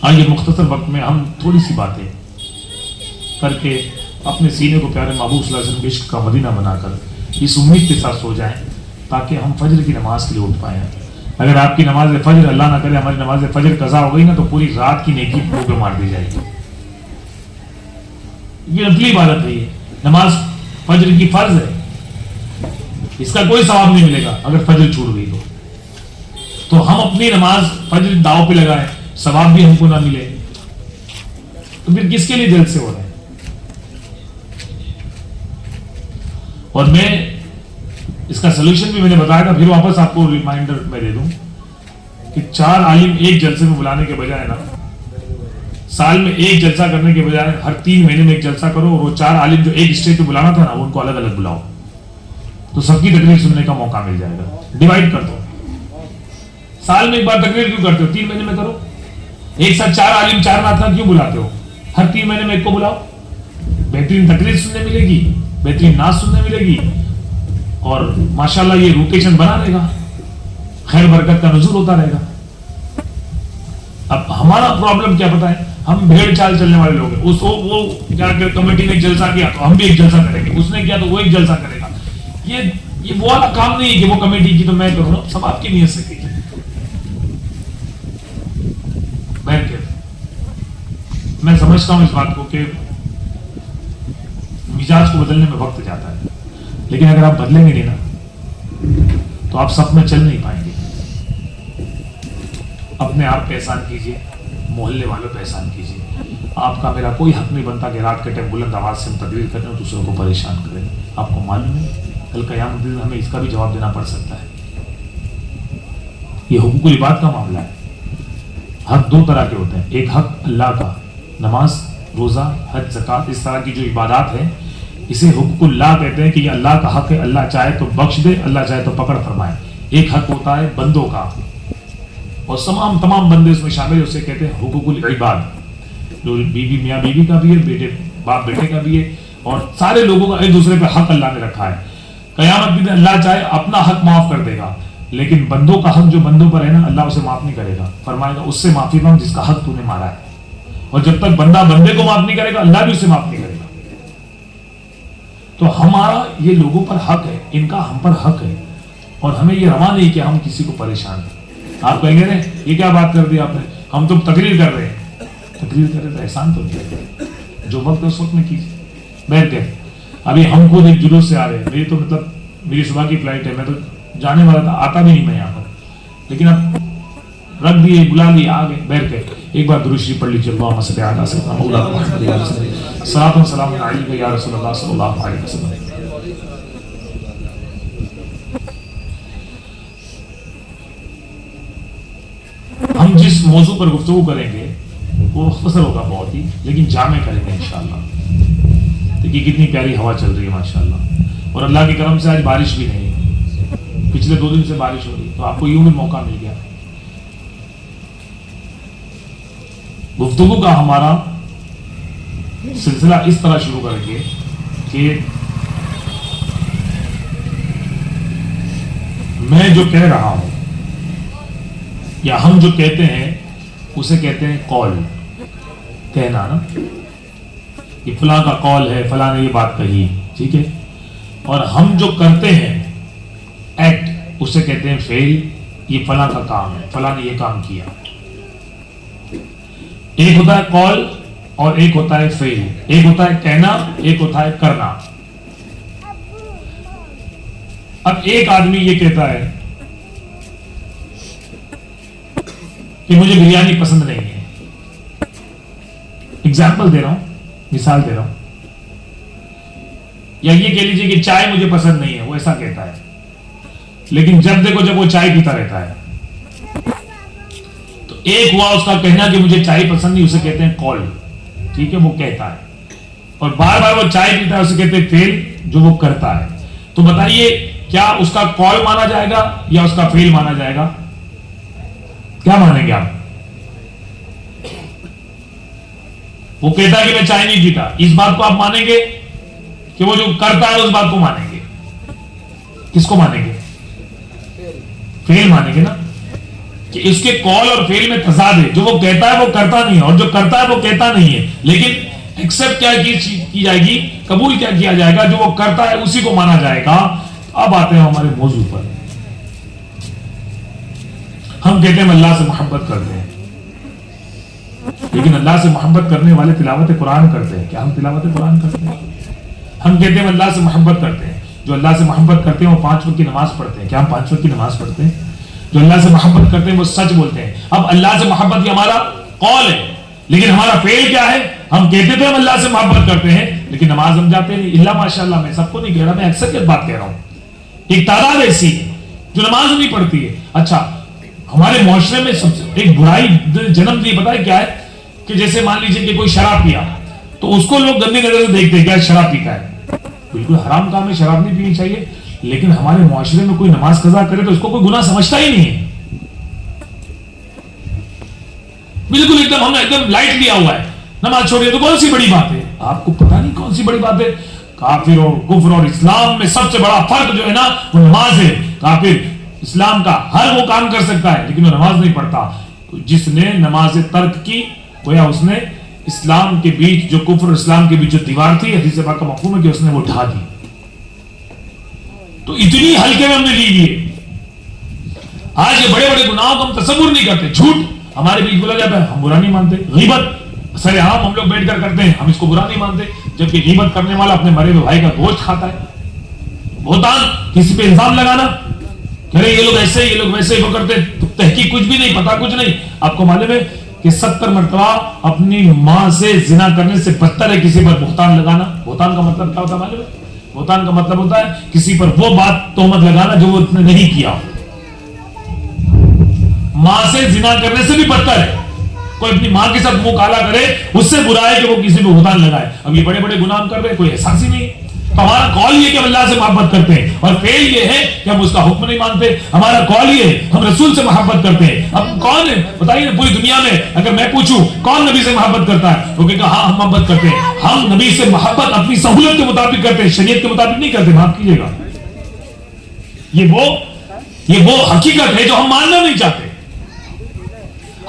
آئیے مختصر وقت میں ہم تھوڑی سی باتیں کر کے اپنے سینے کو پیارے محبوب صلی اللہ علیہ وسلم کے عشق کا مدینہ بنا کر اس امید کے ساتھ سو جائیں تاکہ ہم فجر کی نماز کے لیے اٹھ پائیں. اگر آپ کی نماز فجر اللہ نہ کرے ہماری نماز فجر قضا ہو گئی نا تو پوری رات کی نیکی پہ مار دی جائے گی. یہ نفلی عبادت ہے, یہ نماز فجر کی فرض ہے, اس کا کوئی ثواب نہیں ملے گا اگر فجر چھوٹ گئی تو ہم اپنی نماز فجر داؤ پہ لگائیں, ثواب بھی ہم کو نہ ملے تو پھر کس کے لیے جلد سے ہو رہے ہیں. اور میں اس کا سلوشن بھی میں نے بتایا تھا, پھر واپس آپ کو ریمائنڈر میں دے دوں کہ 4 عالم ایک جلسے میں بلانے کے بجائے نا سال میں ایک جلسہ کرنے کے بجائے ہر 3 مہینے میں ایک جلسہ کرو, اور وہ 4 عالم جو ایک اسٹیج پہ بلانا تھا نا ان کو الگ الگ بلاؤ تو سب کی تقریر سننے کا موقع مل جائے گا. ڈیوائڈ کر دو, سال میں ایک بار تقریر کیوں کرتے ہو, 3 مہینے میں کرو. ایک ساتھ 4 عالم 4 نعت کیوں بلاتے ہو, ہر 3 مہینے میں ایک کو بلاؤ. بہترین تقریر سننے ملے گی, بہترین نعت سننے ملے گی, اور ماشاءاللہ یہ روٹیشن بنا رہے گا, خیر برکت کا نزول ہوتا رہے گا. اب ہمارا پرابلم کیا پتہ ہے, ہم بھیڑ چال چلنے والے لوگ ہیں. وہ کیا کہ کمیٹی نے ایک جلسہ کیا تو ہم بھی ایک جلسہ کریں گے, اس نے کیا تو وہ ایک جلسہ کرے گا. یہ وہ والا کام نہیں ہے کہ وہ کمیٹی کی تو میں کروں, سب آپ کی نیت سے کیجیے. میں سمجھتا ہوں اس بات کو کہ مزاج کو بدلنے میں وقت جاتا ہے, لیکن اگر آپ بدلیں گے نہیں نا تو آپ سب میں چل نہیں پائیں گے. اپنے آپ پہ احسان کیجیے, محلے والوں پہ احسان کیجیے. آپ کا میرا کوئی حق نہیں بنتا کہ رات کے ٹائم بلند آواز سے ہم تقریر کریں اور دوسروں کو پریشان کریں. آپ کو معلوم ہے کل قیامت الدین ہمیں اس کا بھی جواب دینا پڑ سکتا ہے. یہ حقوق العباد کا معاملہ ہے. حق 2 طرح کے ہوتے ہیں, ایک حق اللہ کا, نماز, روزہ, حج, زکات, اس طرح کی جو عبادات ہیں اسے حقوق اللہ کہتے ہیں کہ یہ اللہ کا حق ہے, اللہ چاہے تو بخش دے, اللہ چاہے تو پکڑ فرمائے. ایک حق ہوتا ہے بندوں کا, اور تمام بندے اس میں شامل, اسے کہتے ہیں حقوق العباد, جو بیوی میاں بیوی کا بھی ہے, بیٹے باپ بیٹے کا بھی ہے, اور سارے لوگوں کا ایک دوسرے پہ حق اللہ نے رکھا ہے. قیامت کے دن اللہ چاہے اپنا حق معاف کر دے گا, لیکن بندوں کا حق جو بندوں پر ہے نا اللہ اسے معاف نہیں کرے گا. فرمائے گا اس سے معافی مانگ جس کا حق تو نے مارا ہے, اور جب تک بندہ بندے کو معاف نہیں کرے گا اللہ بھی اسے معاف نہیں کرے گا. تو ہمارا یہ لوگوں پر حق ہے, ان کا ہم پر حق ہے, اور ہمیں یہ روا نہیں کہ ہم کسی کو پریشان کریں. آپ کہیں گے نا یہ کیا بات کر دی آپ نے, ہم تو تقریر کر رہے ہیں. تقریر کر رہے تو احسان تو نہیں کرتے, جو وقت ہے اس وقت میں کیجیے. بیٹھ کے ابھی ہم خود ایک جلوس سے آ رہے ہیں, میری تو مطلب میری صبح کی فلائٹ ہے, میں تو جانے والا تھا, آتا بھی نہیں میں یہاں پر, لیکن اب رکھ دیے, بلا لیے, آ گئے. بیٹھ کے ایک بار درود شریف پڑھ لیجیے. اللہم صلی علی سیدنا محمد صلاۃ و سلام علیک یا رسول اللہ صلی اللہ علیہ وسلم. ہم جس موضوع پر گفتگو کریں گے وہ مختصر ہوگا بہت ہی, لیکن جامع کریں گے انشاءاللہ. دیکھیے کتنی پیاری ہوا چل رہی ہے ماشاءاللہ, اور اللہ کے کرم سے آج بارش بھی نہیں ہے, پچھلے 2 دن سے بارش ہو رہی, تو آپ کو یوں بھی موقع مل گیا. گفتگو کا ہمارا سلسلہ اس طرح شروع کریں گے کہ میں جو کہہ رہا ہوں یا ہم جو کہتے ہیں اسے کہتے ہیں قول, کہنا نا, کہ فلاں کا قول ہے, فلاں نے یہ بات کہی, ٹھیک ہے. اور ہم جو کرتے ہیں ایکٹ اسے کہتے ہیں فعل, یہ فلاں کا کام ہے, فلاں نے یہ کام کیا. ایک ہوتا ہے قول اور ایک ہوتا ہے فعل, ایک ہوتا ہے کہنا, ایک ہوتا ہے کرنا. اب ایک آدمی یہ کہتا ہے کہ مجھے بریانی پسند نہیں ہے, ایگزامپل دے رہا ہوں, مثال دے رہا ہوں, یا یہ کہہ لیجیے کہ چائے مجھے پسند نہیں ہے, وہ ایسا کہتا ہے. لیکن جب دیکھو جب وہ چائے پیتا رہتا ہے تو ایک ہوا اس کا کہنا کہ مجھے چائے پسند نہیں, اسے کہتے ہیں قول, ٹھیک ہے, وہ کہتا ہے. اور بار بار وہ چائے پیتا ہے اسے کہتے ہیں فعل, جو وہ کرتا ہے. تو بتائیے کیا اس کا قول مانا جائے گا یا اس کا فعل مانا جائے گا؟ کیا مانیں گے آپ؟ وہ کہتا ہے کہ میں چائے نہیں پیتا, اس بات کو آپ مانیں گے کہ وہ جو کرتا ہے اس بات کو مانیں گے؟ کس کو مانیں گے؟ فعل مانیں گے نا. کہ اس کے قول اور فعل میں تضاد ہے. جو وہ کہتا ہے وہ کرتا نہیں ہے, اور جو کرتا ہے وہ کہتا نہیں ہے. لیکن ایکسپٹ کیا کی جائے گی, قبول کیا کیا جائے گا, جو وہ کرتا ہے اسی کو مانا جائے گا. اب آتے ہیں ہمارے موضوع پر. ہم کہتے ہیں اللہ سے محبت کرتے ہیں, لیکن اللہ سے محبت کرنے والے تلاوت قرآن کرتے ہیں. کیا ہم تلاوت قرآن کرتے ہیں؟ ہم کہتے ہیں اللہ سے محبت کرتے ہیں. جو اللہ سے محبت کرتے ہیں وہ 5 وقت کی نماز پڑھتے ہیں. کیا ہم 5 وقت کی نماز پڑھتے ہیں؟ جو اللہ سے محبت کرتے ہیں وہ سچ بولتے ہیں. اب اللہ سے محبت یہ ہمارا قول ہے, لیکن ہمارا فعل کیا ہے؟ ہم کہتے تھے ہم اللہ سے محبت کرتے ہیں, لیکن نماز ہم جاتے نہیں. اللہ ماشاءاللہ, میں سب کو نہیں کہہ رہا, میں اکثریت بات کہہ رہا ہوں. ایک تعداد ایسی ہے جو نماز نہیں پڑھتی ہے. اچھا, ہمارے معاشرے میں سب سے ایک برائی جنم دی, پتہ ہے کیا ہے؟ کہ جیسے مان لیجئے کہ کوئی شراب پیا تو اس کو لوگ گندی نظر سے دیکھتے ہیں, کیا شراب پیتا ہے. بالکل حرام کام ہے, شراب نہیں پینی چاہیے. لیکن ہمارے معاشرے میں کوئی نماز قضا کرے تو اس کو کوئی گناہ سمجھتا ہی نہیں ہے. بالکل ایک دم ہم نے ایک دم لائٹ لیا ہوا ہے, نماز چھوڑیے تو کون سی بڑی بات ہے. آپ کو پتہ نہیں کون سی بڑی بات ہے. کافر اور کفر اور اسلام میں سب سے بڑا فرق جو ہے نا وہ نماز ہے. کافر اسلام کا ہر وہ کام کر سکتا ہے لیکن وہ نماز نہیں پڑھتا. جس نے نماز ترک کی گویا اس نے اسلام کے بیچ جو کفر اسلام کے بیچ جو دیوار تھی, حدیث پاک کا مفہوم ہے کہ اس نے وہ اٹھا دی. تو اتنی ہلکے میں ہم نے لی لیے. آج یہ بڑے بڑے گناہوں کو ہم تصور نہیں کرتے. جھوٹ ہمارے بیچ بولا جاتا ہے, ہم برا نہیں مانتے. غیبت سر عام ہم لوگ بیٹھ کر کرتے ہیں, ہم اس کو برا نہیں مانتے. جبکہ غیبت کرنے والا اپنے مرے ہوئے بھائی کا گوشت کھاتا ہے. بہتان, کسی پہ الزام لگانا کہ یہ لوگ ایسے یہ لوگ ویسے وہ کرتے, تو تحقیق کچھ بھی نہیں, پتا کچھ نہیں. آپ کو معلوم ہے کہ 70 مرتبہ اپنی ماں سے زنا کرنے سے بدتر ہے کسی پر بہتان لگانا. بہتان کا مطلب کیا ہوتا ہے معلوم ہے؟ بہتان کا مطلب ہوتا ہے کسی پر وہ بات تہمت لگانا جو وہ نے نہیں کیا. ماں سے زنا کرنے سے بھی بدتر ہے. کوئی اپنی ماں کے ساتھ منہ کالا کرے, اس سے برا ہے کہ وہ کسی پہ بہتان لگائے. اب یہ بڑے بڑے گناہ کر رہے, کوئی احساس ہی نہیں. تو ہمارا قول یہ کہ ہم اللہ سے محبت کرتے ہیں, اور فعل یہ ہے کہ ہم اس کا حکم نہیں مانتے. ہمارا قول یہ ہے ہم رسول سے محبت کرتے ہیں. اب کون ہے بتائیے نا پوری دنیا میں اگر میں پوچھوں کون نبی سے محبت کرتا ہے, وہ کہے گا ہاں ہم محبت کرتے ہیں. ہم نبی سے محبت اپنی سہولت کے مطابق کرتے ہیں, شریعت کے مطابق نہیں کرتے. معاف کیجیے گا, یہ وہ حقیقت ہے جو ہم ماننا نہیں چاہتے.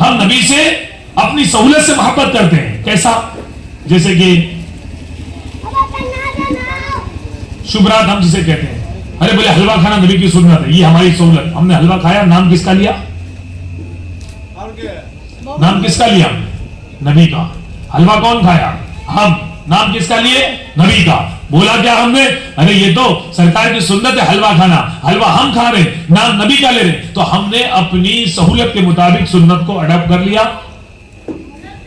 ہم نبی سے اپنی سہولت سے محبت کرتے ہیں. کیسا؟ جیسے کہ شبرات ہم جسے کہتے ہیں, ارے بولے حلوہ کھانا نبی کی سنت ہے, یہ ہماری سہولت. ہم نے حلوہ کھایا, نام کس کا لیا؟ نام کس کا لیا؟ نبی کا. حلوہ کون کھایا؟ ہم. نام کس کا لیے؟ نبی کا. بولا کیا ہم نے؟ ارے یہ تو سرکار کی سنت ہے حلوہ کھانا, حلوہ ہم کھا رہے, نام نبی کا لے رہے. تو ہم نے اپنی سہولت کے مطابق سنت کو اڈاپٹ کر لیا,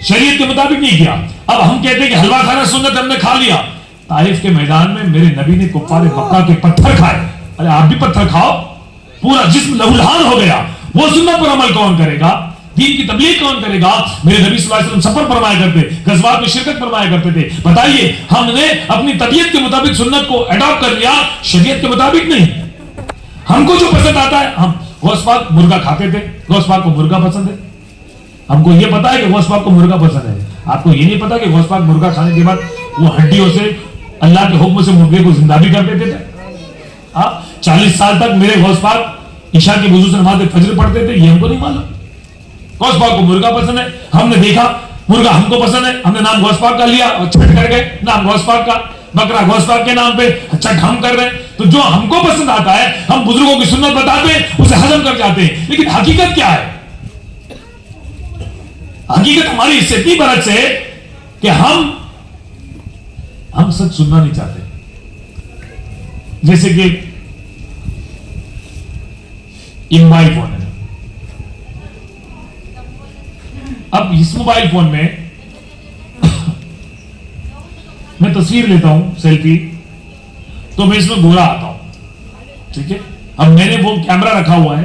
شریعت کے مطابق نہیں کیا. اب ہم کہتے ہیں کہ حلوہ کھانا سنت, ہم نے کھا لیا. طائف کے میدان میں میرے نبی نے کفار مکہ کے پتھر کھائے. ارے آپ بھی پتھر کھاؤ, پورا جسم لہولہان ہو گیا. وہ سنت پر عمل کون کرے گا؟ دین کی تبلیغ کون کرے گا؟ میرے نبی صلی اللہ علیہ وسلم سفر فرمایا کرتے, غزوات میں شرکت فرمایا کرتے تھے. بتائیے, ہم نے اپنی طبیعت کے مطابق سنت کو اڈاپٹ کر لیا, شریعت کے مطابق نہیں. ہم کو جو پسند آتا ہے, ہم غوث پاک مرغا کھاتے تھے, غوث پاک کو مرغا پسند ہے. ہم کو یہ پتا ہے کہ غوث پاک کو مرغا پسند ہے. آپ کو یہ نہیں پتا کہ غوث پاک مرغا کھانے کے بعد وہ ہڈیوں سے اللہ کے حکم سے مرغے کو زندہ بھی کر دیتے تھے. 40 سال تک میرے غوث پاک عشاء کے وضو سے نماز فجر پڑھتے تھے, یہ ہم کو نہیں معلوم. غوث پاک کو مرغا پسند ہے, ہم نے دیکھا مرغا ہم کو پسند ہے, ہم نے نام غوث پاک کا لیا اور چھٹ کر گئے نام غوث پاک کا. بکرا غوث پاک کے نام پہ چھٹ ہم کر رہے ہیں. تو جو ہم کو پسند آتا ہے ہم بزرگوں کی سنت بتاتے ہیں, اسے ہضم کر جاتے ہیں. لیکن حقیقت کیا ہے؟ حقیقت ہماری اس سے اتنی برعکس ہے کہ ہم سچ سننا نہیں چاہتے. جیسے کہ یہ موبائل فون ہے, اب اس موبائل فون میں میں تصویر لیتا ہوں سیلفی, تو میں اس میں گورا آتا ہوں, ٹھیک ہے. اب میں نے وہ کیمرہ رکھا ہوا ہے,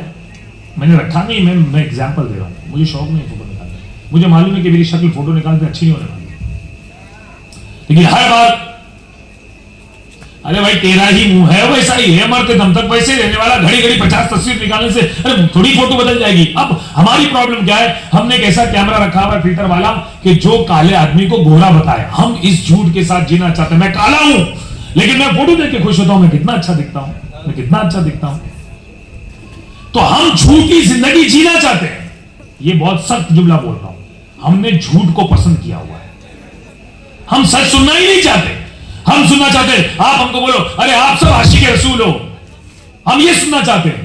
میں نے رکھا نہیں, میں ایگزامپل دے رہا ہوں. مجھے شوق نہیں فوٹو نکالنے, مجھے معلوم ہے کہ میری شکل فوٹو نکالتے اچھی نہیں ہونے والی, لیکن ہر بار ارے بھائی تیرا ہی منہ ہے ویسا ہی ہے, مرتے دم تک ویسے رہنے والا, گھڑی گھڑی 50 تصویر نکالنے سے ارے تھوڑی فوٹو بدل جائے گی. اب ہماری پرابلم کیا ہے, ہم نے ایک ایسا کیمرہ رکھا ہوا ہے فلٹر والا کہ جو کالے آدمی کو گورا بتائے. ہم اس جھوٹ کے ساتھ جینا چاہتے ہیں. میں کالا ہوں لیکن میں فوٹو دیکھ کے خوش ہوتا ہوں, میں کتنا اچھا دکھتا ہوں, میں کتنا اچھا دکھتا ہوں. تو ہم جھوٹی زندگی جینا چاہتے ہیں. یہ بہت سخت جملہ بول رہا ہوں. ہم نے جھوٹ کو پسند کیا ہوا ہے. ہم سچ سننا ہی نہیں چاہتے. ہم سننا چاہتے ہیں آپ ہم کو بولو ارے آپ سب عاشق رسول ہو. ہم یہ سننا چاہتے ہیں.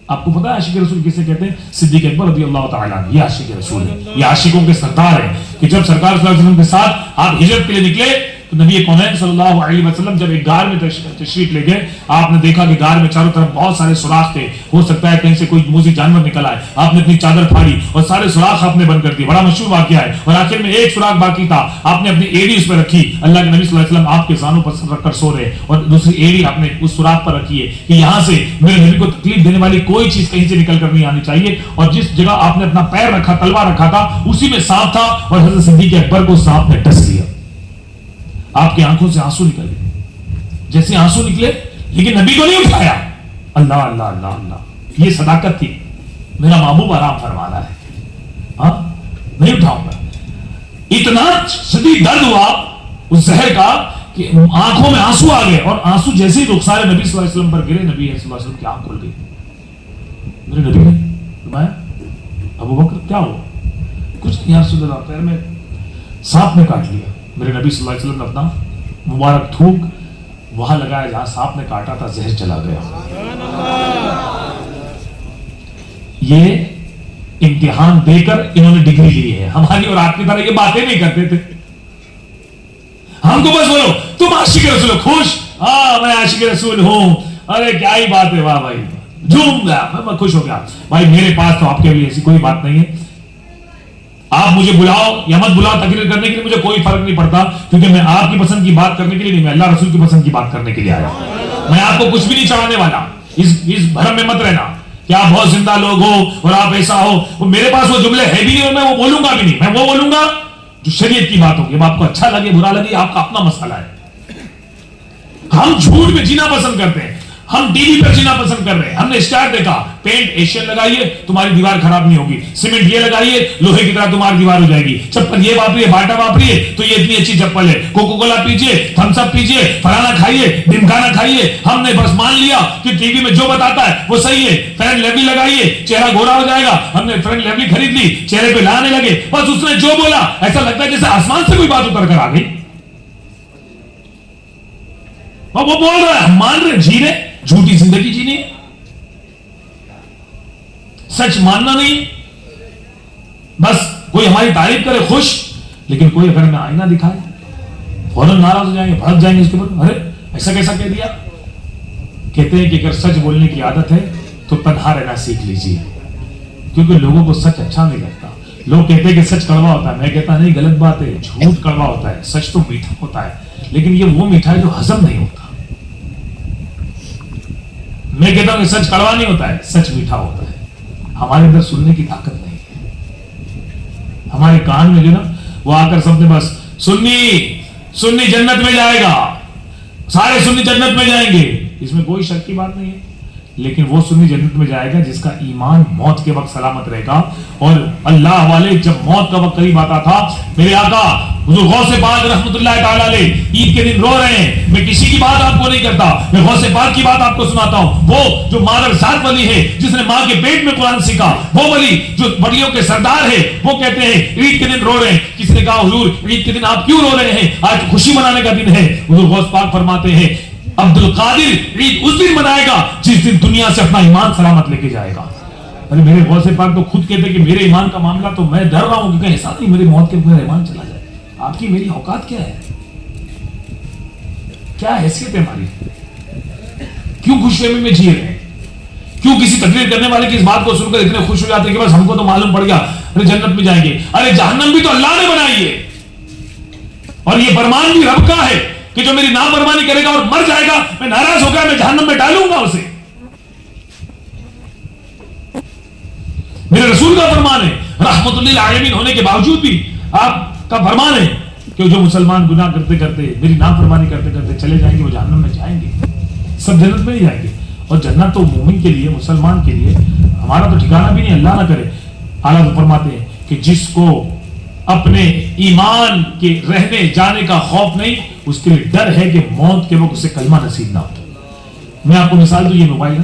آپ کو پتا ہے عاشق رسول کسے کہتے ہیں؟ صدیق اکبر رضی اللہ تعالیٰ عنہ. یہ عاشق رسول ہے. یہ عاشقوں کے سردار ہیں کہ جب سرکار صلی اللہ علیہ وسلم کے ساتھ آپ ہجرت کے لیے نکلے تو نبی کونین صلی اللہ علیہ وسلم جب ایک غار میں تشریف لے گئے, آپ نے دیکھا کہ غار میں چاروں طرف بہت سارے سوراخ تھے. ہو سکتا ہے کہیں سے کوئی موذی جانور نکل آئے. آپ نے اپنی چادر پھاڑی اور سارے سوراخ آپ نے بند کر دیے. بڑا مشہور واقعہ ہے. اور آخر میں ایک سوراخ باقی تھا. آپ نے اپنی ایڑی اس پہ رکھی. اللہ کے نبی صلی اللہ علیہ وسلم آپ کے زانوں پر رکھ کر سو رہے اور دوسری ایڑی آپ نے اس سوراخ پر رکھی ہے کہ یہاں سے میرے نبی کو تکلیف دینے والی کوئی چیز کہیں سے نکل کر نہیں آنی چاہیے. اور جس جگہ آپ نے اپنا پیر رکھا, تلوار رکھا تھا, اسی میں سانپ تھا اور حضرت صدیق اکبر کو سانپ نے ڈس لیا. آپ کی آنکھوں سے آنسو نکل گئے. جیسے آنسو نکلے لیکن نبی کو نہیں اٹھایا. اللہ اللہ اللہ اللہ, یہ صداقت تھی. میرا محبوب آرام فرما رہا ہے, ہاں نہیں اٹھاؤں گا. اتنا شدید درد ہوا اس زہر کا کہ آنکھوں میں آنسو آ گئے. اور آنسو جیسے ہی رخسار نبی صلی اللہ علیہ وسلم پر گرے, نبی صلی اللہ علیہ وسلم کی آنکھ کھل گئی. میرے نبی نے فرمایا ابو بکر کیا ہوا؟ کچھ نہیں یا رسول اللہ, پیر میں سانپ نے کاٹ لیا. میرے نبی صلی اللہ علیہ وسلم نے اپنا مبارک تھوک وہاں لگایا جہاں سانپ نے کاٹا تھا, زہر چلا گیا. یہ امتحان دے کر انہوں نے ڈگری لی ہے. ہماری اور آپ کی طرح یہ باتیں نہیں کرتے تھے. ہم کو بس بولو تم عاشق رسول ہو, خوش, ہاں میں عاشق رسول ہوں, ارے کیا ہی بات ہے, واہ بھائی جھوم گیا, میں خوش ہو گیا. بھائی میرے پاس تو آپ کے لیے ایسی کوئی بات نہیں ہے. آپ مجھے بلاؤ یا مت بلاؤ تقریر کرنے کے لیے مجھے کوئی فرق نہیں پڑتا, کیونکہ میں آپ کی پسند کی بات کرنے کے لیے نہیں, میں اللہ رسول کی پسند کی بات کرنے کے لیے آیا. میں آپ کو کچھ بھی نہیں چڑھانے والا. اس بھرم میں مت رہنا کہ آپ بہت زندہ لوگ ہو اور آپ ایسا ہو. میرے پاس وہ جملے ہے بھی نہیں اور میں وہ بولوں گا بھی نہیں. میں وہ بولوں گا جو شریعت کی بات ہوگی. اب آپ کو اچھا لگے برا لگے آپ کا اپنا مسئلہ ہے. ہم جھوٹ میں جینا پسند کرتے ہیں. ہم ٹی وی پر جینا پسند کر رہے ہیں. ہم نے اسٹار دیکھا, پینٹ ایشین لگائیے تمہاری دیوار خراب نہیں ہوگی, سیمنٹ یہ لگائیے لوہے کی طرح تمہاری دیوار ہو جائے گی, چپل یہ واپریے باٹا واپریے تو یہ اتنی اچھی چپل ہے, کوکو کولا پیجیے, تھمس اپ پیجیے, فلانا کھائیے, ڈمکانا کھائیے. ہم نے بس مان لیا کہ ٹی وی میں جو بتاتا ہے وہ صحیح ہے. فیرن لیولی لگائیے چہرہ گورا ہو جائے گا. ہم نے فیرن لیولی خرید لی, چہرے پہ لانے لگے, بس اس نے جو بولا ایسا لگتا ہے جیسے آسمان سے کوئی بات اتر کر آ گئی. وہ بول رہا ہے, ہم مان رہے, جی رہے, جھوٹی زندگی جینے, سچ ماننا نہیں. بس کوئی ہماری تعریف کرے خوش, لیکن کوئی اگر ہمیں آئینہ دکھائے فوراً ناراض ہو جائیں گے, بھڑک جائیں گے اس کے اوپر. ارے ایسا کیسا کہہ دیا. کہتے ہیں کہ اگر سچ بولنے کی عادت ہے تو تنہا رہنا سیکھ لیجیے, کیونکہ لوگوں کو سچ اچھا نہیں لگتا. لوگ کہتے ہیں کہ سچ کڑوا ہوتا ہے. میں کہتا نہیں, غلط بات ہے. جھوٹ کڑوا ہوتا ہے, سچ تو میٹھا ہوتا ہے, لیکن یہ وہ میٹھا ہے جو ہضم نہیں ہوتا. میں کہتا ہوں کہ سچ کڑوا نہیں ہوتا ہے, سچ میٹھا ہوتا ہے. ہمارے اندر سننے کی طاقت نہیں ہے. ہمارے کان میں جو نا وہ آ کر سب نے بس سنی جنت میں جائے گا, سارے سنی جنت میں جائیں گے, اس میں کوئی شک کی بات نہیں ہے. لیکن وہ سنی جنت میں جائے گا جس کا ایمان موت کے وقت سلامت رہے گا. اور اللہ والے جب موت کا وقت قریب آتا تھا, میرے آقا حضور غوث پاک رحمۃ اللہ تعالیٰ علیہ عید کے دن رو رہے ہیں. میں کسی کی بات آپ کو نہیں کرتا, میں غوث پاک کی بات آپ کو سناتا ہوں. وہ جو مادر ذات ولی ہے, جس نے ماں کے پیٹ میں قرآن سیکھا, وہ ولی جو ولیوں کے سردار ہے, وہ کہتے ہیں عید کے دن رو رہے ہیں. کسی نے کہا حضور عید کے دن آپ کیوں رو رہے ہیں, آج خوشی منانے کا دن ہے. حضور غوث پاک فرماتے ہیں عبد القادر عید اس دن منائے گا جس دن دنیا سے اپنا ایمان سلامت لے کے جائے گا. ارے میرے غوث پاک تو خود کہتے کہ میرے ایمان کا معاملہ تو میں ڈر رہا ہوں کہ کہیں ایسا نہیں میری موت کے بغیر ایمان چلا جائے. آپ کی میری اوقات کیا ہے, کیا حیثیت ہے ہماری, کیوں خوش فہمی میں جی رہے ہیں, کیوں کسی تقریر کرنے والے کی اس بات کو سن کر اتنے خوش ہو جاتے ہیں کہ بس ہم کو تو معلوم پڑ گیا ارے جنت میں جائیں گے. ارے جہنم بھی تو اللہ نے بنائی ہے, اور یہ فرمان بھی رب کا ہے کہ جو میری نافرمانی کرے گا اور مر جائے گا, میں ناراض ہو گیا, میں جہنم میں ڈالوں گا اسے. میرے رسول کا فرمان ہے, رحمت للعالمین ہونے کے باوجود بھی آپ کا فرمان ہے کہ جو مسلمان گناہ کرتے کرتے میری نافرمانی کرتے کرتے چلے جائیں گے وہ جہنم میں جائیں گے. سب جنت میں نہیں جائیں گے, اور جنت تو مومن کے لیے, مسلمان کے لیے, ہمارا تو ٹھکانہ بھی نہیں. اللہ نہ کرے. اعلیٰ فرماتے ہیں کہ جس کو اپنے ایمان کے رہنے جانے کا خوف نہیں, اس کے لیے ڈر ہے کہ موت کے وقت اسے کلمہ نصیب نہ ہو. میں آپ کو مثال دوں, یہ موبائل ہے,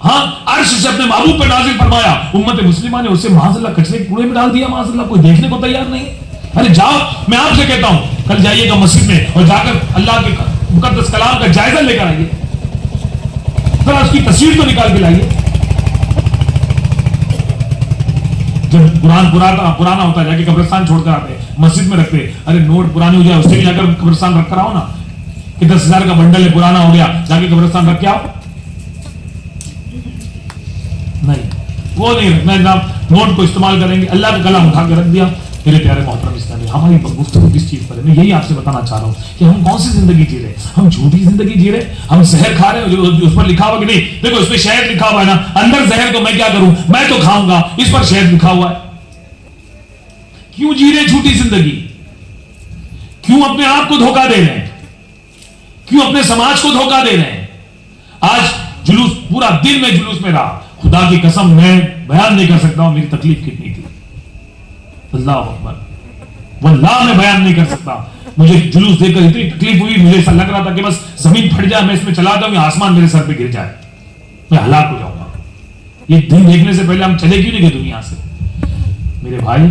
ہاں عرش سے اپنے محبوب پہ نازل فرمایا، امت مسلمہ نے اسے معاذ اللہ کچرے کے کوڑے میں ڈال دیا، معاذ اللہ کوئی دیکھنے کو تیار نہیں۔ ارے جاؤ، میں آپ سے کہتا ہوں کل جائیے گا مسجد میں اور جا کر اللہ کے مقدس کلام کا جائزہ لے کر آئیے، ذرا اس کی تصویر تو نکال کے لائیے۔ جب قرآن پرانا ہوتا ہے جا کے قبرستان چھوڑ کر آتے ہیں، مسجد میں رکھتے، ارے نوٹ پرانے ہو جائے اس سے بھی جا کر قبرستان رکھ کر آؤ نا، کہ 10,000 کا بنڈل ہے پرانا ہو گیا، جا کے قبرستان رکھ کے آؤ۔ نہیں، وہ نہیں رکھنا جناب، نوٹ کو استعمال کریں گے، اللہ کا کلام اٹھا کے رکھ دیا۔ میرے پیارے محترم اسلامی، ہماری گفتگو کس چیز پر ہے؟ میں یہی آپ سے بتانا چاہ رہا ہوں کہ ہم کون سی زندگی جی رہے ہیں؟ ہم جھوٹی زندگی جی رہے ہیں، ہم زہر کھا رہے ہیں، اس پر لکھا ہوا کہ نہیں، دیکھو اس پہ شہد لکھا ہوا ہے نا، اندر زہر تو میں کیا کروں، میں تو کھاؤں گا، اس پر شہد لکھا ہوا ہے۔ کیوں جی رہے جھوٹی زندگی؟ کیوں اپنے آپ کو دھوکہ دے رہے ہیں؟ کیوں اپنے سماج کو دھوکہ دے رہے ہیں؟ آج جلوس، پورا دن میں جلوس میں رہا، خدا کی قسم میں بیان نہیں کر سکتا ہوں میری تکلیف کتنی تھی، اللہ اکبر، واللہ میں بیان نہیں کر سکتا۔ مجھے جلوس دیکھ کر اتنی تکلیف ہوئی، مجھے ایسا لگ رہا تھا کہ بس زمین پھٹ جائے، میں اس میں چلا جاؤں یا آسمان میرے سر پہ گر جائے، میں ہلاک ہو جاؤں گا۔ یہ دن دیکھنے سے پہلے ہم چلے کیوں نہیں گئے دنیا سے؟ میرے بھائی،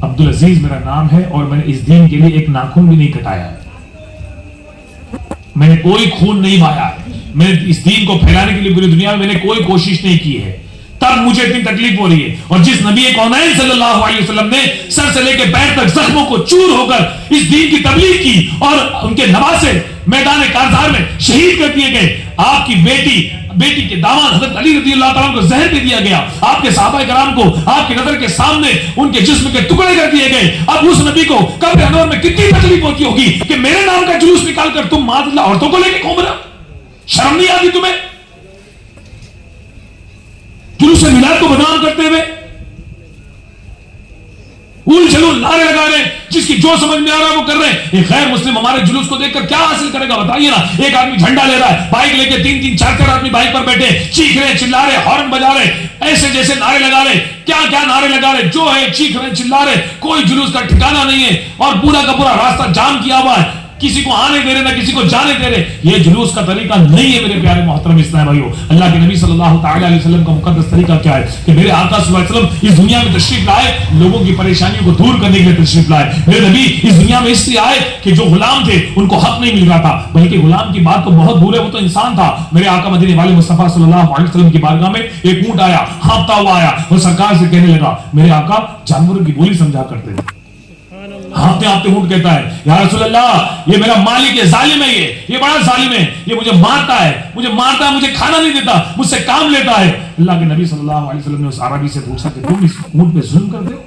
عبدالعزیز میرا نام ہے اور میں نے اس دین کے لیے ایک ناخن بھی نہیں کٹایا ہے، میں نے کوئی خون نہیں بہایا ہے، میں نے اس دین کو پھیلانے کے لیے پوری دنیا میں نے کوئی کوشش نہیں کی ہے، تب مجھے اتنی تکلیف ہو رہی ہے۔ اور جس نبی کونین صلی اللہ علیہ وسلم نے سر سے لے کے پیر تک زخموں کو چور ہو کر اس دین کی تبلیغ کی اور ان کے نواسے میدان کارزار میں شہید کر دیے گئے، آپ کی بیٹی کے داماد حضرت علی رضی اللہ تعالیٰ کو زہر دے دیا گیا، آپ کے صحابہ کرام کو آپ کی نظر کے سامنے ان کے جسم کے ٹکڑے کر دیے گئے، اب اس نبی کو قبر انور میں کتنی تکلیف ہوتی ہوگی کہ میرے نام کا جلوس نکال کر تم معاذ اللہ عورتوں کو لے کے گھوم رہے ہو؟ شرم نہیں آتی تمہیں جلوس میلاد کو بدنام کرتے ہوئے؟ اول جلول نعرے لگا رہے ہیں، جس کی جو سمجھ میں آ رہا ہے وہ کر رہے ہیں۔ ایک غیر مسلم ہمارے جلوس کو دیکھ کر کیا حاصل کرے گا بتائیے نا؟ ایک آدمی جھنڈا لے رہا ہے، بائک لے کے 3 4 آدمی بائک پر بیٹھے، چیخ رہے، چلا رہے، ہارن بجا رہے، ایسے جیسے نعرے لگا رہے، کیا نعرے لگا رہے، جو ہے چیخ رہے، چلا رہے، کوئی جلوس کا ٹھکانہ نہیں ہے، اور پورا کا پورا راستہ جام کیا ہوا ہے، کسی کو آنے دے رہے نہ کسی کو جانے دے رہے۔ یہ جلوس کا طریقہ نہیں ہے میرے پیارے محترم اسلام بھائیو۔ اللہ کے نبی صلی اللہ تعالی علیہ وسلم کا مقدس طریقہ کیا ہے کہ میرے آقا صلی اللہ علیہ وسلم اس دنیا میں تشریف لائے، لوگوں کی پریشانیوں کو دور کرنے کے لیے تشریف لائے۔ میرے نبی اس دنیا میں اس لیے آئے کہ جو غلام تھے ان کو حق نہیں مل رہا تھا، بلکہ غلام کی بات تو بہت بھولے، وہ تو انسان تھا۔ میرے آقا مدینے والے مصطفیٰ صلی اللہ علیہ وسلم کی بارگاہ میں ایک اونٹ آیا، ہانپتا ہوا آیا، وہ سرکار سے کہنے لگا، میرے آقا جانوروں کی بولی سمجھا کرتے تھے۔ ہانپتے ہانپتے اونٹ کہتا ہے، یا رسول اللہ یہ میرا مالک ہے، ظالم ہے، یہ بڑا ظالم ہے، یہ مجھے مارتا ہے، مجھے کھانا نہیں دیتا، مجھ سے کام لیتا ہے۔ اللہ کے نبی صلی اللہ علیہ وسلم نے اس عربی سے پوچھا کہ تم اس اونٹ پہ ظلم کرتے ہو،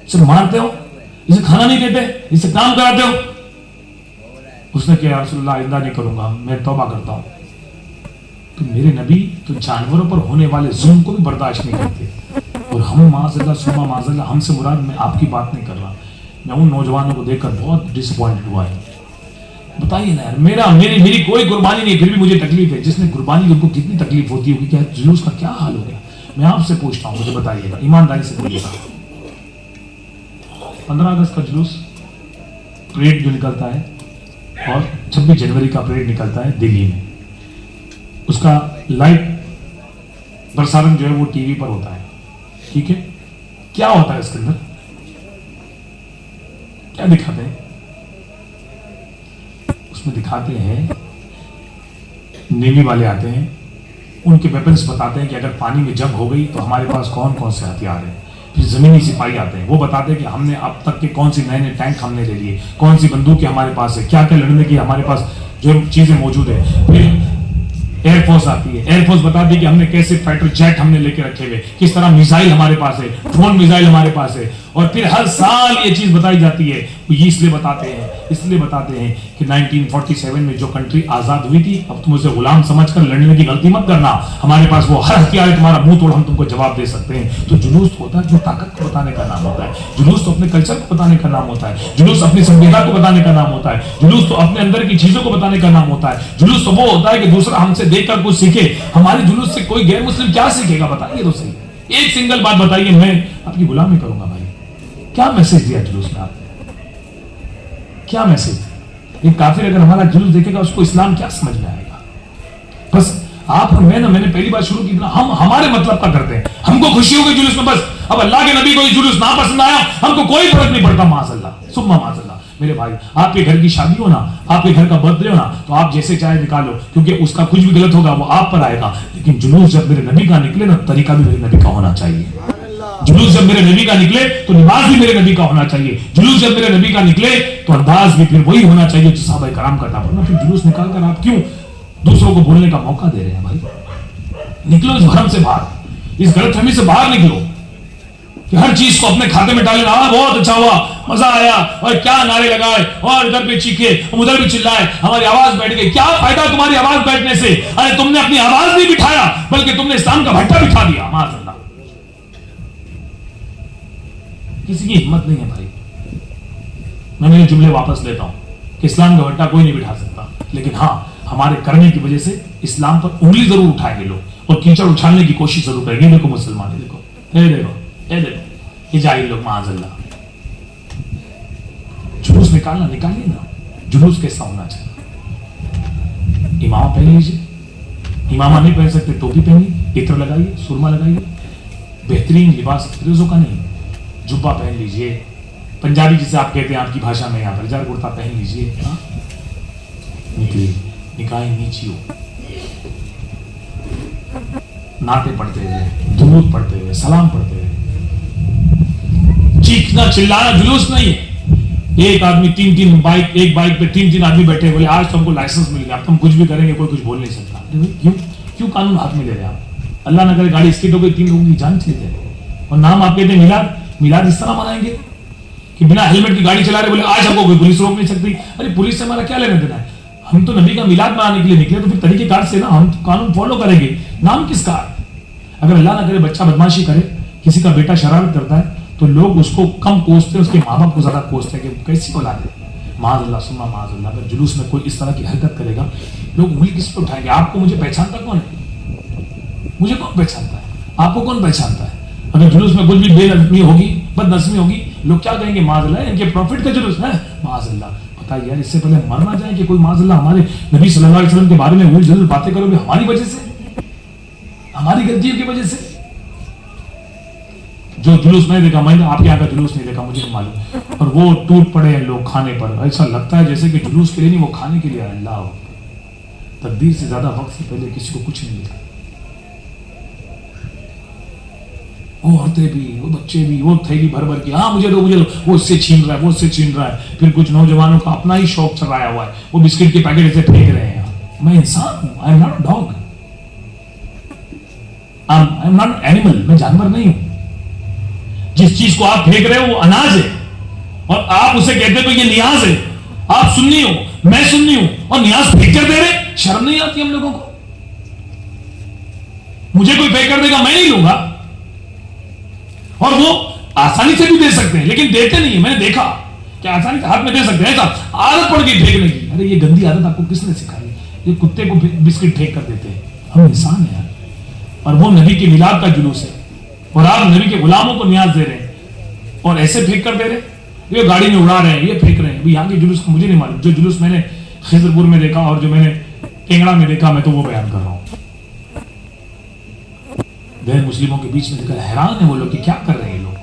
اسے مارتے ہو، اسے کھانا نہیں دیتے، اسے کام کراتے ہو؟ اس نے کہا، یا رسول اللہ آئندہ نہیں کروں گا، میں توبہ کرتا ہوں۔ تو میرے نبی تو جانوروں پر ہونے والے ظلم کو بھی برداشت نہیں کرتے، اور ہم معاذ اللہ سما معاذ اللہ، ہم سے مراد میں آپ کی بات نہیں کر رہا، میں ان نوجوانوں کو دیکھ کر بہت ڈس اپوائنٹڈ ہوا ہے۔ بتائیے نا یار، میری کوئی قربانی نہیں، پھر بھی مجھے تکلیف ہے۔ جس نے قربانی ان کو کتنی تکلیف ہوتی ہوگی، کیا جلوس کا کیا حال ہو گیا؟ میں آپ سے پوچھتا ہوں، مجھے بتائیے گا، ایمانداری سے بولیے گا، 15 اگست کا جلوس پریڈ جو نکلتا ہے اور 26 جنوری کا پریڈ نکلتا ہے دلی میں، اس کا لائیو پرسارن جو ہے وہ ٹی وی پر ہوتا ہے، ٹھیک ہے؟ کیا ہوتا ہے اس کے اندر؟ کیا دکھاتے ہیں؟ اس میں دکھاتے ہیں نیوی والے آتے ہیں، ان کے ویپنز بتاتے ہیں کہ اگر پانی میں جنگ ہو گئی تو ہمارے پاس کون کون سے ہتھیار ہیں۔ پھر زمینی سپاہی آتے ہیں، وہ بتاتے ہیں کہ ہم نے اب تک کے کون سی نئے ٹینک ہم نے لے لیے، کون سی بندوقیں ہمارے پاس ہے، کیا کیا لڑنے کی ہمارے پاس جو چیزیں موجود ہیں۔ پھر ایئر فورس آتی ہے، ایئر فورس بتا دی کہ ہم نے کیسے فائٹر جیٹ ہم نے لے کے رکھے ہوئے، کس طرح میزائل ہمارے پاس ہے، ڈرون میزائل ہمارے پاس ہے۔ اور پھر ہر سال یہ چیز بتائی جاتی ہے، وہ یہ اس لیے بتاتے ہیں کہ 1947 میں جو کنٹری آزاد ہوئی تھی، اب تم اسے غلام سمجھ کر لڑنے کی غلطی مت کرنا، ہمارے پاس وہ ہر ہتھیار ہے، تمہارا منہ توڑ ہم تم کو جواب دے سکتے ہیں۔ تو جلوس ہوتا ہے جو طاقت کو بتانے کا نام ہوتا ہے، جلوس تو اپنے کلچر کو بتانے کا نام ہوتا ہے، جلوس اپنی سنویدھا کو بتانے کا نام ہوتا ہے، جلوس تو اپنے اندر کی چیزوں کو بتانے کا نام ہوتا ہے، جلوس تو وہ ہوتا ہے کہ دوسرا ہم سے دیکھ کر کچھ سیکھے۔ ہمارے جلوس سے کوئی غیر مسلم کیا سیکھے گا؟ بتائیے تو صحیح، ایک سنگل بات بتائیے، میں آپ کی غلامی کروں گا بھائی۔ کیا میسج دیا جلوس میں آپ نے؟ کیا میسج؟ ایک کافر اگر ہمارا جلوس دیکھے گا، اس کو اسلام کیا سمجھ میں آئے گا؟ بس آپ اور میں نے پہلی بار شروع کی نا، ہم ہمارے مطلب کا کرتے ہیں، ہم کو خوشی ہو گئی جلوس میں، بس اب اللہ کے نبی کو یہ جلوس نہ پسند آیا، ہم کو کوئی فرق نہیں پڑتا، معاذ اللہ ثم معاذ اللہ۔ میرے بھائی آپ کے گھر کی شادی ہو نا، آپ کے گھر کا برتھ ڈے ہو نا، تو آپ جیسے چاہے نکالو، کیونکہ اس کا کچھ بھی غلط ہوگا وہ آپ پر آئے گا، لیکن جلوس جب میرے نبی کا نکلے نا، طریقہ بھی میرے نبی کا ہونا چاہیے۔ جلوس جب میرے نبی کا نکلے تو لباس بھی میرے نبی کا ہونا چاہیے، جلوس جب میرے نبی کا نکلے تو انداز بھی پھر وہی ہونا چاہیے جو صحابہ کرام کا تھا۔ ورنہ پھر جلوس نکال کر آپ کیوں دوسروں کو بولنے کا موقع دے رہے ہیں؟ بھائی نکلو اس بھرم سے باہر، اس غلط فہمی سے باہر نکلو کہ ہر چیز کو اپنے کھاتے میں ڈالنا، بہت اچھا ہوا، مزہ آیا، اور کیا نعرے لگائے، اور ادھر پہ چیخے، ادھر بھی چلائے، ہماری آواز بیٹھ گئی۔ کیا فائدہ تمہاری آواز بیٹھنے سے؟ ارے تم نے اپنی آواز نہیں بٹھایا بلکہ تم نے اسلام کا بھٹا بٹھا دیا، معاذ اللہ۔ کسی کی ہمت نہیں ہے بھائی، میں میرے جملے واپس لیتا ہوں کہ اسلام کا بھٹا کوئی نہیں بٹھا سکتا، لیکن ہاں ہمارے کرنے کی وجہ سے اسلام پر انگلی ضرور اٹھائیں گے لوگ، اور کیچڑ اچھالنے کی کوشش ضرور کریں گے۔ دیکھو مسلمان، دیکھو دیکھو یہ جاہل لوگ، معاذ اللہ۔ جلوس نکالنا نکالیے نا، جلوس کیسا ہونا چاہیے؟ امامہ پہن لیجیے، امامہ نہیں پہن سکتے ٹوپی پہنیے، عطر لگائیے، سرما لگائیے، بہترین لباس فیروزوں کا نہیں، جبہ پہن لیجیے، پنجابی جسے آپ کہتے ہیں آپ کی بھاشا میں، یہاں پر جار کرتا پہن لیجیے، نکلیے، نکاح نیچی ہو، نعتیں پڑھتے ہوئے، درود پڑھتے ہوئے، سلام پڑھتے ہوئے، چیخنا چلانا جلوس نہیں ہے۔ ایک آدمی تین بائک، ایک بائک پہ تین آدمی بیٹھے، بولے آج تو ہم کو لائسنس مل گیا، اب تم کچھ بھی کریں گے کوئی کچھ بول نہیں سکتا۔ کیوں قانون ہاتھ میں لے رہے ہیں آپ؟ اللہ نہ کرے گاڑی اسکیٹ ہو گئی، 3 لوگوں کی جان چلی جائے، اور نام آپ کہتے ہیں میلاد، میلاد اس طرح منائیں گے کہ بنا ہیلمٹ کی گاڑی چلا رہے، بولے آج ہم کو کوئی پولیس روک نہیں سکتی۔ ارے پولیس سے ہمارا کیا لینا دینا ہے؟ ہم تو نبی کا میلاد منانے کے لیے نکلے، تو پھر طریقے کار سے نا ہم قانون فالو کریں گے، نام کس کا؟ اگر اللہ نہ کرے بچہ بدماشی کرے، کسی کا بیٹا شرارت کرتا ہے، تو لوگ اس کو کم کوستے ہیں، اس کے ماں باپ کو زیادہ کوستے ہیں کہ کیسی اولاد ہے۔ معاذ اللہ ثم معاذ اللہ، اگر جلوس میں کوئی اس طرح کی حرکت کرے گا، لوگ انگلی کس پہ اٹھائیں گے؟ آپ کو مجھے پہچانتا کون ہے؟ مجھے کون پہچانتا ہے؟ آپ کو کون پہچانتا ہے؟ اگر جلوس میں کچھ بھی بے نظمی ہوگی، بد نظمی ہوگی، لوگ کیا کہیں گے؟ معاذ اللہ ان کے پروفٹ کا جلوس ہے، معاذ اللہ۔ پتہ یار اس سے پہلے مر نہ جائیں کہ کوئی معاذ اللہ ہمارے نبی صلی اللہ علیہ وسلم کے بارے میں وہی جلد باتیں کرو گے ہماری وجہ سے، ہماری غلطیوں کی وجہ سے۔ جو جلوس میں نے دیکھا، میں نے آپ کے یہاں کا جلوس نہیں دیکھا، مجھے نہیں معلوم، اور وہ ٹوٹ پڑے ہیں لوگ کھانے پر، ایسا لگتا ہے جیسے کہ جلوس کے لیے نہیں، وہ کھانے کے لیے آئے۔ اللہ تقدیر سے زیادہ وقت سے پہلے کسی کو کچھ نہیں ملا، وہ عورتیں بھی، وہ بچے بھی، وہ تھیلی بھر بھر کے، ہاں مجھے دو، وہ اس سے چھین رہا ہے، وہ اس سے چھین رہا ہے۔ پھر کچھ نوجوانوں کا اپنا ہی شوق چلایا ہوا ہے، وہ بسکٹ کے پیکٹ ایسے پھینک رہے ہیں۔ میں انسان ہوں، I am not dog, I am not animal, میں جانور نہیں ہوں۔ جس چیز کو آپ پھینک رہے ہو وہ اناج ہے، اور آپ اسے کہتے ہو یہ نیاز ہے۔ آپ سننی ہو، میں سننی ہوں، اور نیاز پھینک کر دے رہے، شرم نہیں آتی ہم لوگوں کو؟ مجھے کوئی پھینک کر دے گا، میں نہیں لوں گا، اور وہ آسانی سے بھی دے سکتے ہیں لیکن دیتے نہیں ہیں۔ میں نے دیکھا کہ آسانی سے ہاتھ میں دے سکتے ہیں، ایسا عادت پڑ گئی پھینکنے کی۔ ارے یہ گندی عادت آپ کو کس نے سکھائی؟ یہ کتے کو بسکٹ پھینک کر دیتے ہیں، ہم انسان ہیں یار، اور وہ نبی کے میلاد کا جلوس ہے، اور آپ نبی کے غلاموں کو نیاز دے رہے ہیں اور ایسے پھینک کر دے رہے ہیں، یہ گاڑی میں اڑا رہے ہیں، یہ پھینک رہے ہیں۔ یہاں کے جلوس کو مجھے نہیں معلوم، جو جلوس میں نے خضرپور میں دیکھا اور جو میں نے ٹینگڑا میں دیکھا، میں تو وہ بیان کر رہا ہوں۔ غیر مسلموں کے بیچ میں دیکھا، حیران ہے وہ لوگ کہ کیا کر رہے ہیں لوگ۔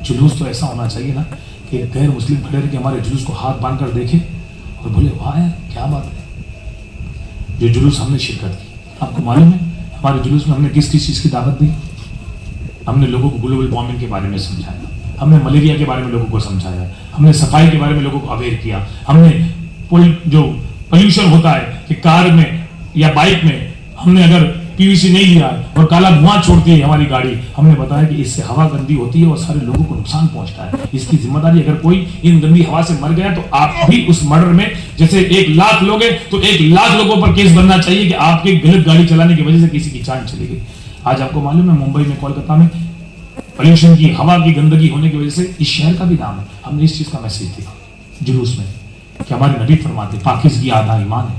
جلوس تو ایسا ہونا چاہیے نا کہ غیر مسلم کھڑے رہ کے ہمارے جلوس کو ہاتھ باندھ کر دیکھے اور بولے واہ یار کیا بات ہے۔ جو جلوس ہم نے شرکت کی، آپ کو معلوم ہے ہمارے جلوس میں ہم نے کس کس چیز کی دعوت دی؟ ہم نے لوگوں کو گلوبل وارمنگ کے بارے میں سمجھایا، ہم نے ملیریا کے بارے میں لوگوں کو سمجھایا، ہم نے صفائی کے بارے میں لوگوں کو اویئر کیا، ہم نے جو پولوشن ہوتا ہے کہ کار میں یا بائک میں ہم نے اگر PVC نہیں لیا اور کالا دھواں چھوڑتی ہے ہماری گاڑی، ہم نے بتایا کہ اس سے ہوا گندی ہوتی ہے اور سارے لوگوں کو نقصان پہنچتا ہے، اس کی ذمہ داری اگر کوئی ان گندی ہوا سے مر گیا تو آپ بھی اس مرڈر میں جیسے 1,00,000 لوگ ہیں تو 1,00,000 لوگوں پر کیس بننا چاہیے کہ آپ کی غلط گاڑی چلانے کی وجہ سے کسی کی جان چلی گئی۔ آج آپ کو معلوم ہے ممبئی میں، کولکتہ میں پولوشن کی، ہوا کی گندگی ہونے کی وجہ سے اس شہر کا بھی نام ہے۔ ہم نے اس چیز کا میسج دیا جلوس میں کہ ہمارے نبی فرماتے پاکیزگی آدھا ایمان ہے،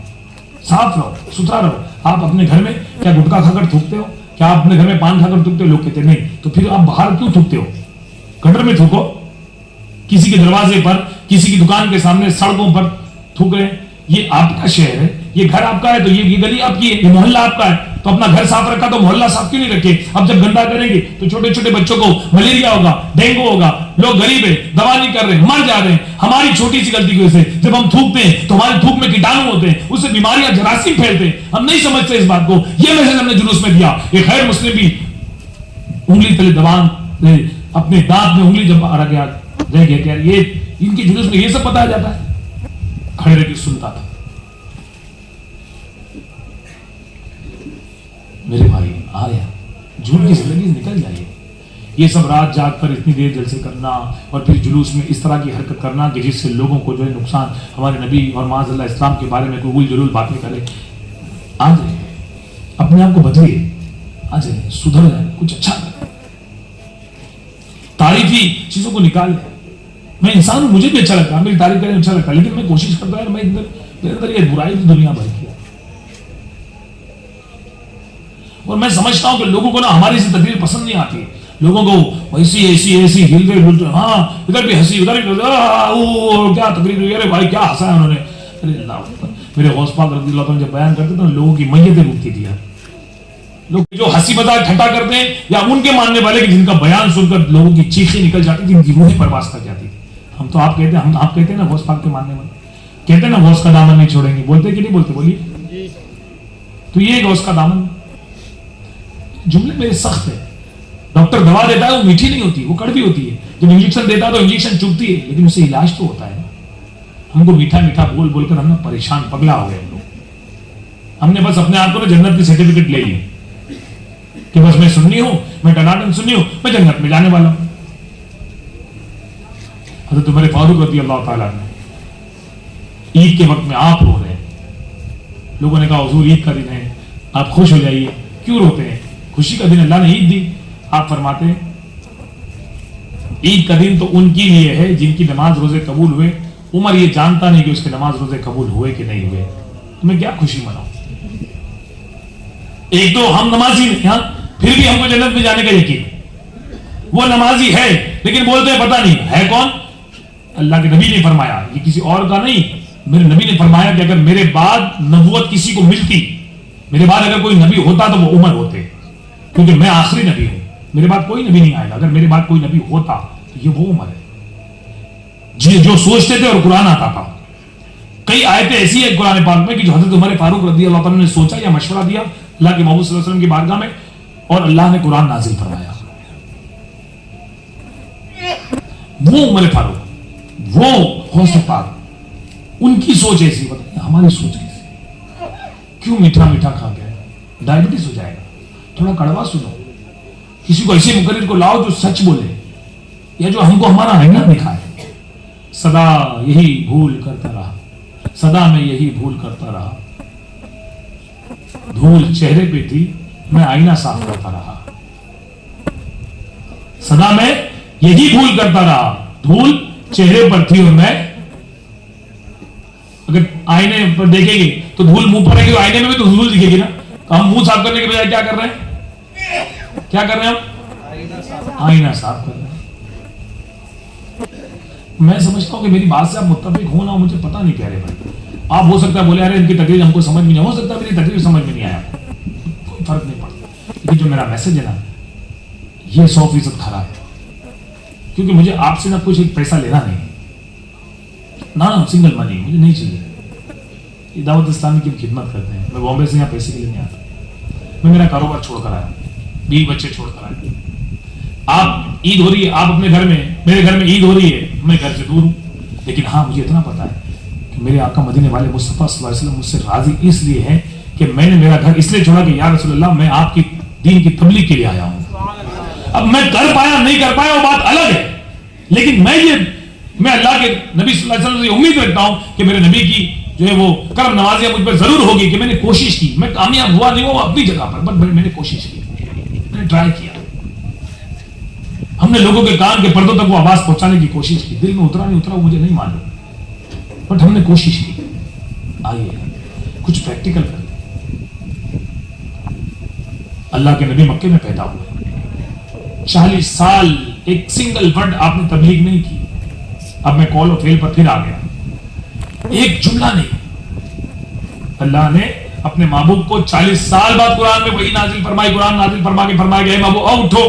صاف رہو، ستھرا رہو۔ آپ اپنے گھر میں کیا گٹکا کھا کر تھوکتے ہو؟ کیا آپ اپنے گھر میں پان کھا کر تھوکتے ہو؟ لوگ کہتے نہیں، تو پھر آپ باہر کیوں تھوکتے ہو؟ گٹر میں تھوکو، کسی کے دروازے پر، کسی کی دکان کے سامنے، سڑکوں پر تھوک رہے ہیں۔ یہ آپ کا شہر ہے، یہ گھر آپ کا ہے تو یہ گلی آپ کی ہے, یہ محلہ آپ کا ہے, تو اپنا گھر صاف رکھا تو محلہ صاف کیوں نہیں رکھے؟ اب جب گندا کریں گے تو چھوٹے چھوٹے بچوں کو ملیریا ہوگا, ڈینگو ہوگا, لوگ غریب ہیں, دوا نہیں کر رہے, مر جا رہے ہیں ہماری چھوٹی سی غلطی کی وجہ سے. جب ہم تھوکتے ہیں تو ہماری تھوک میں کیٹانو ہوتے ہیں, اس سے بیماریاں جراثیم پھیلتے ہیں, ہم نہیں سمجھتے اس بات کو. یہ میسج ہم نے جلوس میں دیا. ایک غیر مسلم بھی انگلی تلے دبان اپنے دانت میں انگلی جب رہ گیا کہ یہ ان کے جلوس میں یہ سب بتایا جاتا ہے. کھڑے رہ کے سنتا تھا. میرے بھائی آیا جھوٹ کی زندگی نکل جائیے. یہ سب رات جاگ کر اتنی دیر جلسے کرنا اور پھر جلوس میں اس طرح کی حرکت کرنا کہ جس سے لوگوں کو جو ہے نقصان, ہمارے نبی اور معاذ اللہ اسلام کے بارے میں کوئی جلول باتیں کرے. آ جائے اپنے آپ کو بدلیے, آ جائے سدھر جائے, کچھ اچھا کرے, تاریخی چیزوں کو نکال لیں. میں انسان ہوں, مجھے بھی اچھا لگتا ہے, میری تعریف کرنے اچھا لگتا ہے, لیکن میں کوشش کرتا ہوں میں میرے اندر یہ برائی کی دنیا بھر کی ہے. اور میں سمجھتا ہوں کہ لوگوں کو نا ہماری سی تقریر پسند نہیں آتی. لوگوں کو ایسی ایسی ایسی ہلتے ڈلتے, ہاں ادھر بھی ہنسی ادھر بھی کیا تقریر ہوئی, ارے بھائی کیا ہنسا ہے انہوں نے. ارے اللہ, میرے غوث پاک رضی اللہ عنہ جب بیان کرتے تھے لوگوں کی میتیں روکتی تھی. لوگ جو ہنسی مذاق ٹھٹا کرتے ہیں یا ان کے ماننے والے کہ جن کا بیان سن کر لوگوں کی چیخیں نکل جاتی تھی, ان کی روحیں پرواز کر جاتی تھی. ہم تو آپ کہتے ہیں, آپ کہتے ہیں نا غوث پاک کے ماننے والے کہتے ہیں نا غوث کا دامن نہیں چھوڑیں گے, بولتے کہ نہیں بولتے؟ بولیے. تو یہ غوث کا دامن, جملے میرے سخت ہے. ڈاکٹر دوا دیتا ہے وہ میٹھی نہیں ہوتی, وہ کڑوی ہوتی ہے. جب انجیکشن دیتا ہے تو انجیکشن چبھتی ہے, لیکن اس سے علاج تو ہوتا ہے. ہم کو میٹھا میٹھا بول بول کر ہم نے پریشان پگلا ہو گئے. ہم لوگ ہم نے بس اپنے آپ کو جنت کی سرٹیفکیٹ لے لی کہ بس میں سنی ہوں, میں ٹناٹن سنی ہوں, میں جنت میں جانے والا ہوں. حضرت عمر فاروق رضی اللہ تعالیٰ نے عید کے وقت میں آپ رو رہے ہیں. لوگوں نے کہا حضور عید کا دن ہے, آپ خوش ہو جائیے. کیوں روتے ہیں؟ خوشی کا دن اللہ نے عید دی. آپ فرماتے ہیں عید کا دن تو ان کے لیے ہے جن کی نماز روزے قبول ہوئے. عمر یہ جانتا نہیں کہ اس کے نماز روزے قبول ہوئے کہ نہیں ہوئے, تمہیں کیا خوشی مناؤ. ایک تو ہم نمازی نہیں, ہاں پھر بھی ہم کو جنت میں جانے کا یقین. وہ نمازی ہے لیکن بولتے ہیں پتہ نہیں ہے کون. اللہ کے نبی نے فرمایا, یہ کسی اور کا نہیں, میرے نبی نے فرمایا کہ اگر میرے بعد نبوت کسی کو ملتی, میرے بعد اگر کوئی نبی ہوتا تو وہ عمر ہوتے, کیونکہ میں آخری نبی ہوں. میرے بعد کوئی نبی نہیں آئے گا. اگر میرے بعد کوئی نبی ہوتا تو یہ وہ عمر ہے جو سوچتے تھے اور قرآن آتا تھا. کئی آیتیں ایسی ہیں قرآن پاک میں کہ جو حضرت عمر فاروق رضی اللہ عنہ نے سوچا یا مشورہ دیا اللہ کے محبوب صلی اللہ علیہ وسلم کی بارگاہ میں, اور اللہ نے قرآن نازل فرمایا. وہ عمر فاروق, وہ غوث پاک, ان کی سوچ ایسی. ہماری سوچ کیسی؟ کیوں میٹھا میٹھا کھا گیا؟ ڈائبٹیز ہو جائے گا. تھوڑا کڑوا سنو. کسی کو ایسے مقرر کو لاؤ جو سچ بولے یا جو ہم کو ہمارا آئینہ دکھائے. سدا یہی بھول کرتا رہا, سدا میں یہی بھول کرتا رہا, دھول چہرے پہ تھی میں آئینہ صاف کرتا رہا. سدا میں یہی بھول کرتا رہا, دھول چہرے پر تھی اور میں. اگر آئینے پر دیکھیں گے تو دھول منہ پر رہے گی, آئینے میں بھی تو دھول دکھے گی نا. تو ہم منہ صاف کرنے کے بجائے کیا کر رہے ہیں؟ کیا کر رہے ہیں ہم؟ آئینہ صاف کر رہے ہیں. میں سمجھتا ہوں کہ میری بات سے آپ متفق ہو نہ ہو, مجھے پتہ نہیں کہہ رہے بھائی. آپ ہو سکتا ہے بولے ارے ان کی تقریر ہم کو سمجھ میں نہیں, ہو سکتا ہے میری تقریر سمجھ میں نہیں آیا, کوئی فرق نہیں پڑتا. لیکن جو میرا میسج ہے نا یہ 100% کھرا ہے, کیونکہ مجھے آپ سے نہ کچھ ایک پیسہ لینا نہیں, نہ سنگل منی مجھے نہیں چاہیے. یہ دعوت اسلامی کی خدمت کرتے ہیں. میں بامبے سے یہاں پیسے کے لیے نہیں آتا. میں میرا کاروبار چھوڑ کر آیا, 20 بچے چھوڑ کر آئے. آپ عید ہو رہی ہے, آپ اپنے گھر میں, میرے گھر میں عید ہو رہی ہے, میں گھر سے دور ہوں. لیکن ہاں مجھے اتنا پتا ہے کہ میرے آقا مدینے والے مصطفیٰ صلی اللہ علیہ وسلم مجھ سے راضی اس لیے ہے کہ میں نے میرا گھر اس لیے چھوڑا کہ یا رسول اللہ میں آپ کی دین کی تبلیغ کے لیے آیا ہوں. اب میں کر پایا نہیں کر پایا وہ بات الگ ہے, لیکن میں اللہ کے نبی صلی اللہ علیہ وسلم سے امید رکھتا ہوں کہ میرے نبی کی جو ہے وہ کرم نوازیاں مجھ پر ضرور ہوگی کہ میں نے کوشش کی. میں کامیاب ہوا نہیں ہوا اپنی جگہ پر, بٹ میں نے کوشش کی, میں نے ٹرائی کیا. ہم نے لوگوں کے کان کے پردوں تک وہ آواز پہنچانے کی کوشش کی. دل میں اترا نہیں اترا وہ مجھے نہیں معلوم, بٹ ہم نے کوشش کی. آئیے کچھ پریکٹیکل کرتے. اللہ کے نبی مکے میں پیدا ہوئے, 40 سال ایک سنگل ورڈ آپ نے تبلیغ نہیں کی. اب میں کال و فیل پر پھر آ گیا, ایک جملہ نہیں. اللہ نے اپنے محبوب کو 40 سال بعد قرآن میں وہی نازل فرمائی، قرآن نازل فرما کے فرمایا کہ اے محبوب اب اٹھو.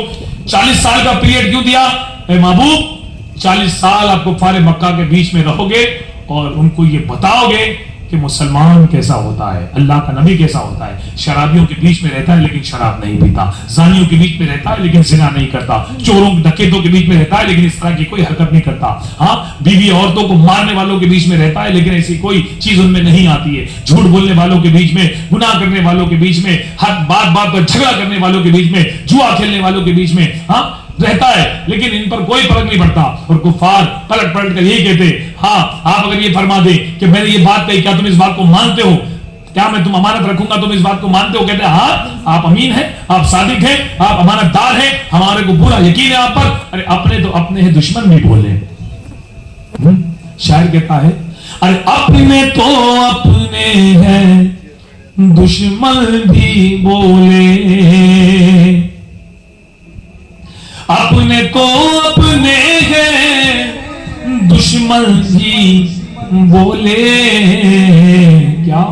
40 سال کا پیریڈ کیوں دیا؟ اے محبوب 40 سال آپ کفار مکہ کے بیچ میں رہو گے اور ان کو یہ بتاؤ گے کہ مسلمان کیسا ہوتا ہے، اللہ کا نبی کیسا ہوتا ہے. شرابیوں کے بیچ میں رہتا ہے لیکن شراب نہیں پیتا، زانیوں کے بیچ میں رہتا ہے لیکن زنا نہیں کرتا، چوروں ڈکیتوں کے بیچ میں رہتا ہے لیکن اس طرح کی کوئی حرکت نہیں کرتا. ہاں، بیوی عورتوں کو مارنے والوں کے بیچ میں رہتا ہے لیکن ایسی کوئی چیز ان میں نہیں آتی ہے. جھوٹ بولنے والوں کے بیچ میں، گناہ کرنے والوں کے بیچ میں، ہر بات پر جھگڑا کرنے والوں کے بیچ میں، جوا کھیلنے والوں کے بیچ میں ہاں رہتا ہے لیکن ان پر کوئی فرق نہیں پڑتا. اور کفار پلٹ پلٹ کر یہی کہتے ہاں آپ اگر یہ فرما دیں کہ میں نے یہ بات کہی کیا تم اس بات کو مانتے ہو؟ کیا میں تم امانت رکھوں گا تم اس بات کو مانتے ہو؟ کہتے ہیں ہاں آپ امین ہیں، آپ صادق ہیں، آپ امانت دار ہیں، ہمارے کو پورا یقین ہے آپ پر. ارے اپنے تو اپنے ہیں دشمن بھی بولے. شاعر کہتا ہے ارے اپنے تو اپنے ہیں دشمن بھی بولے، اپنے تو اپنے ہیں دشمن بھی بولے. کیا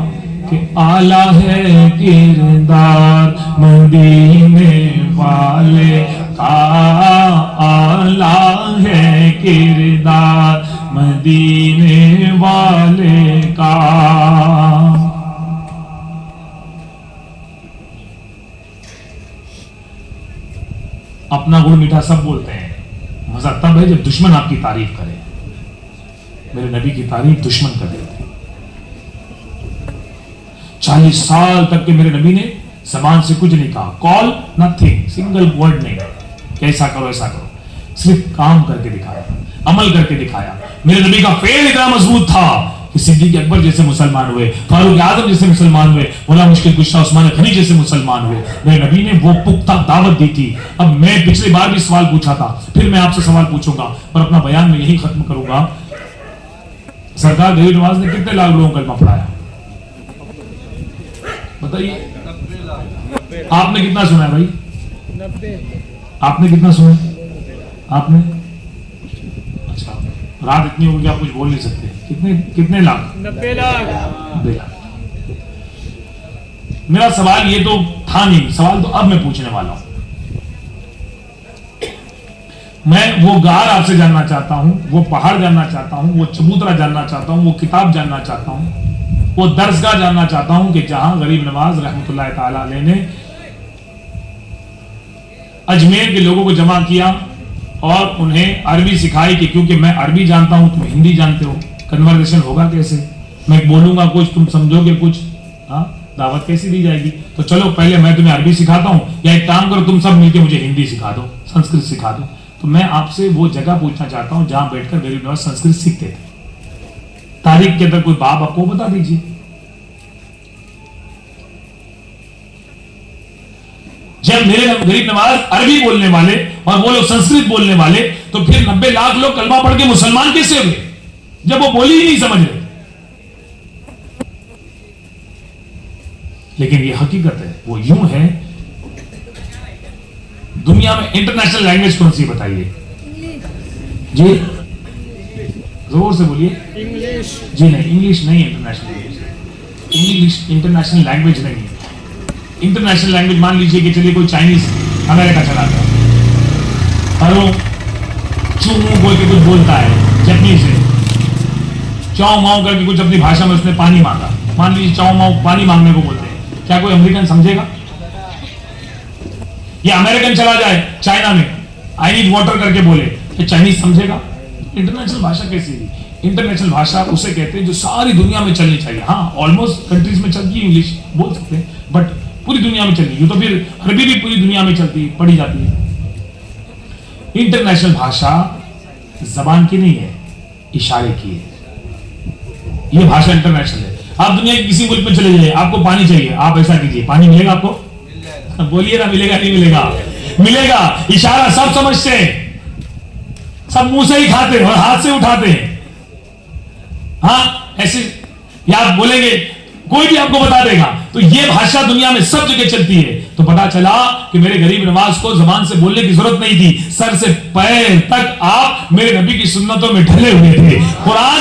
کہ اعلیٰ ہے کردار مدینے والے کا، اعلیٰ ہے کردار مدینے والے کا. اپنا گڑ میٹھا سب بولتے ہیں، مزہ تب ہے جب دشمن آپ کی تعریف کرے. میرے نبی کی تعریف دشمن کر دیتے. 40 سال تک کے میرے نبی نے زبان سے کچھ نہیں کہا، کال نتھنگ، سنگل ورڈ نہیں کہ ایسا کرو ایسا کرو، صرف کام کر کے دکھایا، عمل کر کے دکھایا. میرے نبی کا فعل اتنا مضبوط تھا کہ صدیق اکبر جیسے مسلمان ہوئے، فاروق اعظم جیسے مسلمان ہوئے، مولا مشکل کشا عثمان غنی جیسے مسلمان ہوئے. میرے نبی نے وہ پختہ دعوت دی تھی. اب میں پچھلی بار بھی سوال پوچھا تھا، پھر میں آپ سے سوال پوچھوں گا اور اپنا بیان میں یہی ختم کروں گا. سرکار غریب نواز نے کتنے لاکھ لوگوں کو کلمہ پڑھایا بتائیے؟ آپ نے کتنا سنا ہے بھائی؟ آپ نے کتنا سنا؟ آپ نے اچھا رات اتنی ہوگی آپ کچھ بول نہیں سکتے. کتنے لاکھ؟ 90 لاکھ. میرا سوال یہ تو تھا نہیں، سوال تو اب میں پوچھنے والا ہوں. میں وہ غار آپ سے جاننا چاہتا ہوں، وہ پہاڑ جاننا چاہتا ہوں، وہ چبوترا جاننا چاہتا ہوں، وہ کتاب جاننا چاہتا ہوں، وہ درسگاہ جاننا چاہتا ہوں کہ جہاں غریب نواز رحمت اللہ تعالی علیہ نے اجمیر کے لوگوں کو جمع کیا اور انہیں عربی سکھائی کہ کیونکہ میں عربی جانتا ہوں تم ہندی جانتے ہو، کنورسیشن ہوگا کیسے؟ میں بولوں گا کچھ تم سمجھو گے کچھ، ہاں دعوت کیسی دی جائے گی؟ تو چلو پہلے میں تمہیں عربی سکھاتا ہوں، یا ایک کام کرو تم سب مل کے مجھے ہندی سکھا دو، سنسکرت سکھا دو. تو میں آپ سے وہ جگہ پوچھنا چاہتا ہوں جہاں بیٹھ کر غریب نواز سنسکرت سیکھتے تھے. تاریخ کے اندر کوئی باب آپ کو بتا دیجیے. جب میرے غریب نواز عربی بولنے والے اور وہ لوگ سنسکرت بولنے والے، تو پھر 90 لاکھ لوگ کلمہ پڑھ کے مسلمان کیسے ہوئے جب وہ بولی ہی نہیں سمجھ رہے؟ لیکن یہ حقیقت ہے، وہ یوں ہے. دنیا میں انٹرنیشنل لینگویج کون سی بتائیے جی؟ زور سے بولیے. جی نہیں، انگلش نہیں international language. English international language نہیں ہے. انٹرنیشنل لینگویج مان لیجئے کہ چلیے کوئی چائنیز امریکہ چلا گیا اور وہ چو بول کے کچھ بولتا ہے جاپنیز سے، چاؤ ماؤ کر کے کچھ اپنی بھاشا میں اس نے پانی مانگا. مان لیجیے چاؤ ماؤ پانی مانگنے کو بولتے ہیں، کیا کوئی امریکن سمجھے گا؟ یا امریکن چلا جائے چائنا میں آئی نیڈ واٹر کر کے بولے، کہ چائنیز سمجھے گا؟ انٹرنیشنل بھاشا کیسی ہے؟ انٹرنیشنل بھاشا اسے کہتے ہیں جو ساری دنیا میں چلنی چاہیے. ہاں آلموسٹ کنٹریز میں چلتی ہے، انگلش بول سکتے ہیں، بٹ پوری دنیا میں چلتی ہے. تو پھر عربی بھی پوری دنیا میں چلتی ہے، پڑھی جاتی ہے. انٹرنیشنل بھاشا زبان کی نہیں ہے، اشارے کی ہے. یہ بھاشا انٹرنیشنل ہے. آپ دنیا کے کسی ملک میں چلے جائیں، آپ کو پانی چاہیے، آپ ایسا کیجیے، پانی ملے گا آپ کو؟ بولیے نا، ملے گا نہیں ملے گا؟ ملے گا. اشارہ سب سمجھتے ہیں، سب منہ سے ہی کھاتے ہیں اور ہاتھ سے اٹھاتے ہیں. ہاں ایسے یا آپ بولیں گے کوئی بھی آپ کو بتا دے گا. تو یہ بھاشا دنیا میں سب جگہ چلتی ہے. تو پتا چلا کہ میرے غریب نواز کو زبان سے بولنے کی ضرورت نہیں تھی، سر سے پیر تک آپ میرے نبی کی سنتوں میں ڈھلے ہوئے تھے. قرآن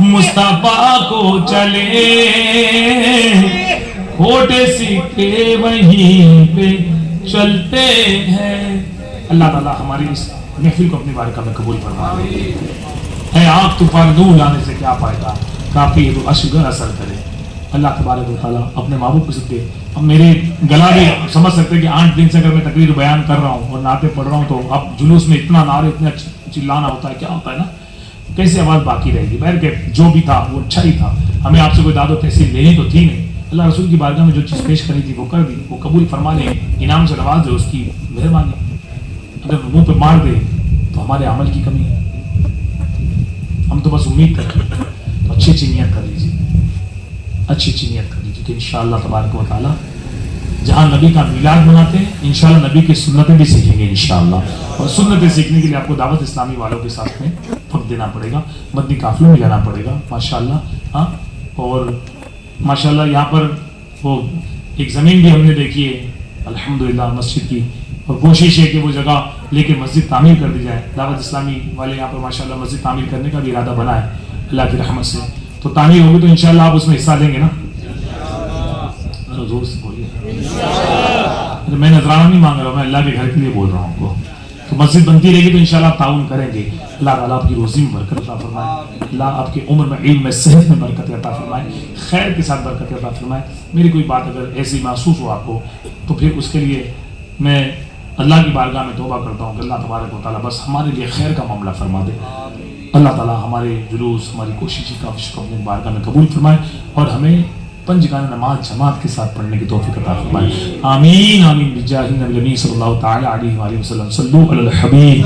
مصطفیٰ کو چلے کھوٹے سکے وہیں پہ چلتے ہیں. اللہ تعالیٰ ہماری اس محفل کو اپنی بارکاہ میں قبول فرما لے. اے آگ طوفان نور لانے سے کیا فائدہ, کافی ہے تو اشگر اثر کرے. اللہ تبارک و تعالیٰ اپنے محبوب کے صدقے. اب میرے گلا بھی سمجھ سکتے ہیں کہ 8 دن سے اگر میں تقریر بیان کر رہا ہوں اور نعتیں پڑھ رہا ہوں تو اب جلوس میں اتنا نعرے اتنا چلانا ہوتا ہے, کیا ہوتا ہے نا, کیسے آواز باقی رہے گی. بہر کہ جو بھی تھا وہ اچھا ہی تھا. ہمیں آپ سے کوئی داد و تحصیل لینی تو تھی نہیں. اللہ رسول کی بارگاہ میں جو چیز پیش کری تھی وہ کر دی, وہ قبول فرما لیں, انعام سے نواز دے, اس کی مہربانی. اگر منہ پہ مار دے تو ہمارے عمل کی کمی ہے. ہم تو بس امید کرتے ہیں, تو اچھی اچھی نیت کر لیجیے, اچھی اچھی نیت کر لیجیے کہ انشاءاللہ تبارک و تعالیٰ جہاں نبی کا میلاد مناتے ہیں انشاءاللہ نبی کی سنتیں بھی سیکھیں گے انشاءاللہ. اور سنتیں سیکھنے کے لیے آپ کو دعوت اسلامی والوں کے ساتھ میں وقت دینا پڑے گا, مدنی قافلوں میں جانا پڑے گا ماشاءاللہ. ہاں, اور ماشاءاللہ یہاں پر وہ ایک زمین بھی ہم نے دیکھی ہے الحمدللہ مسجد کی, اور کوشش ہے کہ وہ جگہ لے کے مسجد تعمیر کر دی جائے. دعوت اسلامی والے یہاں پر ماشاءاللہ مسجد تعمیر کرنے کا بھی ارادہ بنا ہے اللہ کی رحمت سے. تو تعمیر ہوگی تو انشاءاللہ آپ اس میں حصہ دیں گے نا, زور سے بولیے. میں نذرانہ نہیں مانگ رہا ہوں, میں اللہ کے گھر کے لیے بول رہا ہوں آپ کو. تو مسجد بنتی رہے گی تو انشاءاللہ آپ تعاون کریں گے. اللہ تعالیٰ آپ کی روزی میں برکت عطا فرمائے, اللہ آپ کی عمر میں علم میں صحت میں برکت عطا فرمائے, خیر کے ساتھ برکت عطا فرمائے. میری کوئی بات اگر ایسی محسوس ہو آپ کو تو پھر اس کے لیے میں اللہ کی بارگاہ میں توبہ کرتا ہوں کہ اللہ تبارک و تعالیٰ بس ہمارے لیے خیر کا معاملہ فرما دے. اللہ تعالیٰ ہمارے جلوس ہماری کوشش کا اپنی بارگاہ میں قبول فرمائے اور ہمیں 5 گانا نماز جماعت کے ساتھ پڑھنے کی توفیق عطا فرمائے. آمین آمین بجاہ النبی صلی اللہ تعالی علیہ وآلہ وسلم. صلو علی الحبیب.